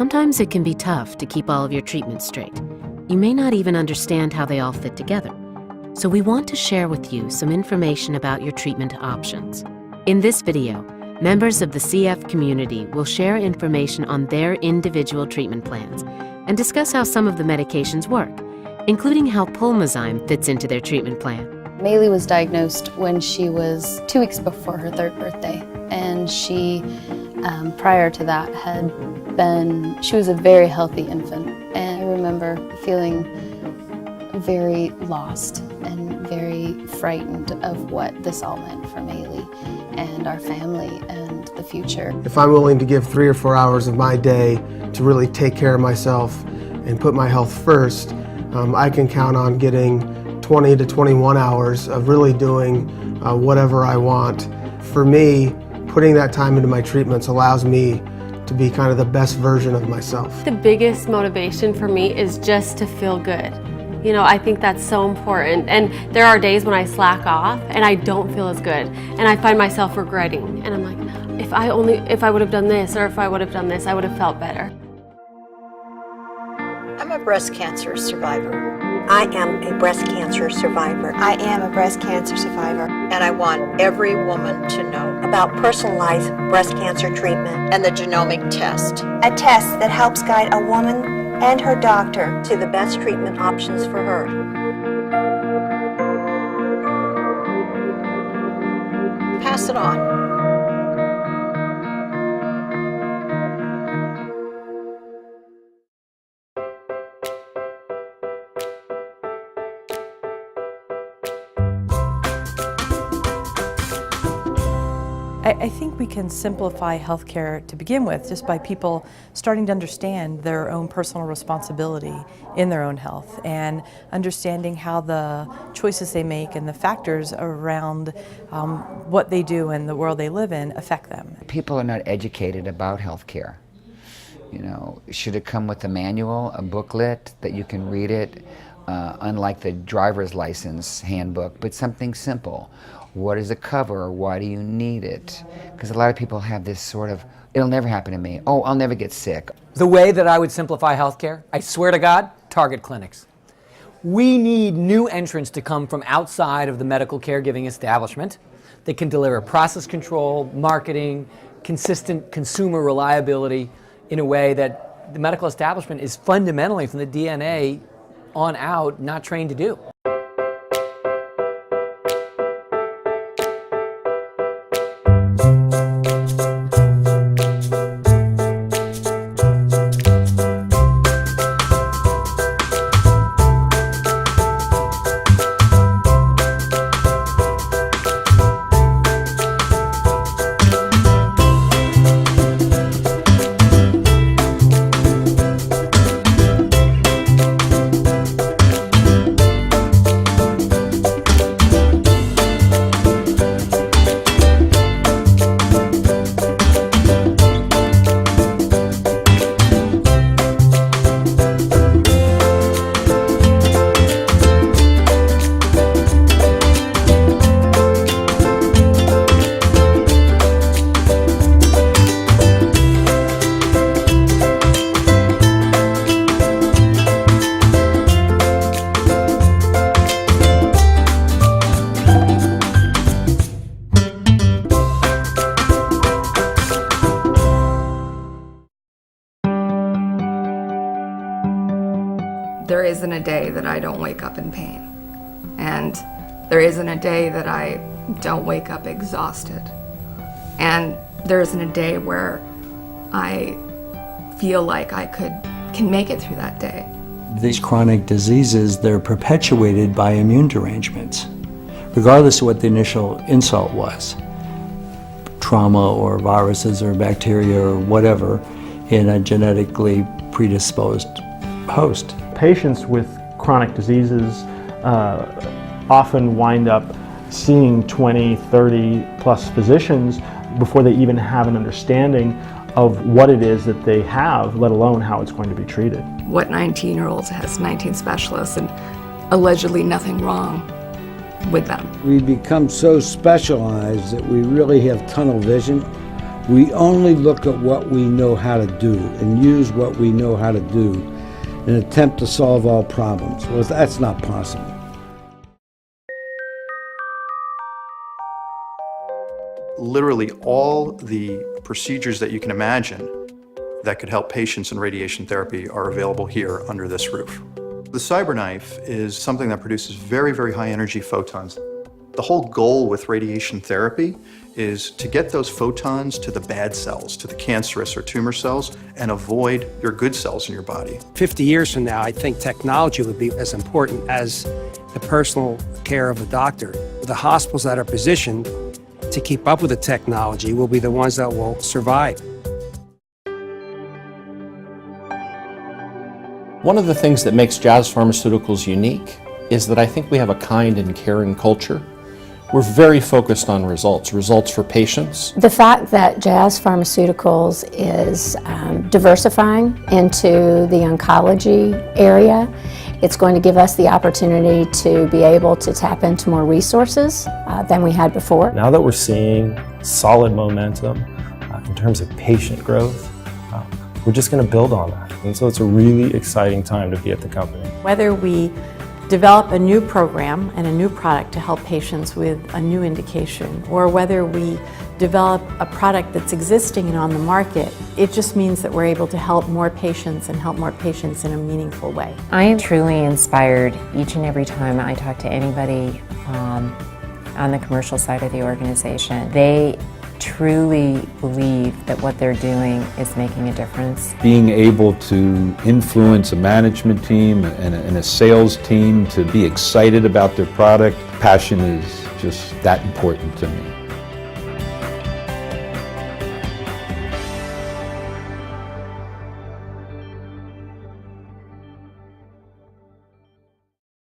Sometimes it can be tough to keep all of your treatments straight. You may not even understand how they all fit together. So we want to share with you some information about your treatment options. In this video, members of the CF community will share information on their individual treatment plans and discuss how some of the medications work, including how Pulmozyme fits into their treatment plan. Maylee was diagnosed when she was 2 weeks before her 3rd birthday, and she, prior to that, she was a very healthy infant. And I remember feeling very lost and very frightened of what this all meant for Maylee and our family and the future. If I'm willing to give 3 or 4 hours of my day to really take care of myself and put my health first, I can count on getting 20 to 21 hours of really doing whatever I want. For me, putting that time into my treatments allows me to be kind of the best version of myself. The biggest motivation for me is just to feel good. You know, I think that's so important. And there are days when I slack off and I don't feel as good. And I find myself regretting. And I'm like, if I would have done this, or if I would have done this, I would have felt better. I'm a breast cancer survivor. I am a breast cancer survivor. I am a breast cancer survivor. And I want every woman to know about personalized breast cancer treatment and the genomic test. A test that helps guide a woman and her doctor to the best treatment options for her. Pass it on. I think we can simplify healthcare to begin with just by people starting to understand their own personal responsibility in their own health and understanding how the choices they make and the factors around what they do and the world they live in affect them. People are not educated about healthcare. You know, should it come with a manual, a booklet that you can read it, unlike the driver's license handbook, but something simple. What is a cover? Why do you need it? Because a lot of people have this sort of, it'll never happen to me. Oh, I'll never get sick. The way that I would simplify healthcare, I swear to God, target clinics. We need new entrants to come from outside of the medical caregiving establishment that can deliver process control, marketing, consistent consumer reliability in a way that the medical establishment is fundamentally from the DNA on out not trained to do. There isn't a day that I don't wake up in pain. And there isn't a day that I don't wake up exhausted. And there isn't a day where I feel like I can make it through that day. These chronic diseases, they're perpetuated by immune derangements, regardless of what the initial insult was. Trauma or viruses or bacteria or whatever in a genetically predisposed host. Patients with chronic diseases often wind up seeing 20, 30 plus physicians before they even have an understanding of what it is that they have, let alone how it's going to be treated. What 19-year-old has 19 specialists and allegedly nothing wrong with them? We become so specialized that we really have tunnel vision We only look at what we know how to do and use what we know how to do and attempt to solve all problems. Well, that's not possible. Literally all the procedures that you can imagine that could help patients in radiation therapy are available here under this roof. The CyberKnife is something that produces very, very high energy photons. The whole goal with radiation therapy is to get those photons to the bad cells, to the cancerous or tumor cells, and avoid your good cells in your body. 50 years from now, I think technology will be as important as the personal care of a doctor. The hospitals that are positioned to keep up with the technology will be the ones that will survive. One of the things that makes Jazz Pharmaceuticals unique is that I think we have a kind and caring culture. We're very focused on results for patients. The fact that Jazz Pharmaceuticals is diversifying into the oncology area, it's going to give us the opportunity to be able to tap into more resources than we had before. Now that we're seeing solid momentum in terms of patient growth, we're just going to build on that. And so it's a really exciting time to be at the company. Whether we develop a new program and a new product to help patients with a new indication, or whether we develop a product that's existing and on the market, it just means that we're able to help more patients and help more patients in a meaningful way. I am truly inspired each and every time I talk to anybody on the commercial side of the organization. They truly believe that what they're doing is making a difference. Being able to influence a management team and a sales team to be excited about their product, passion is just that important to me.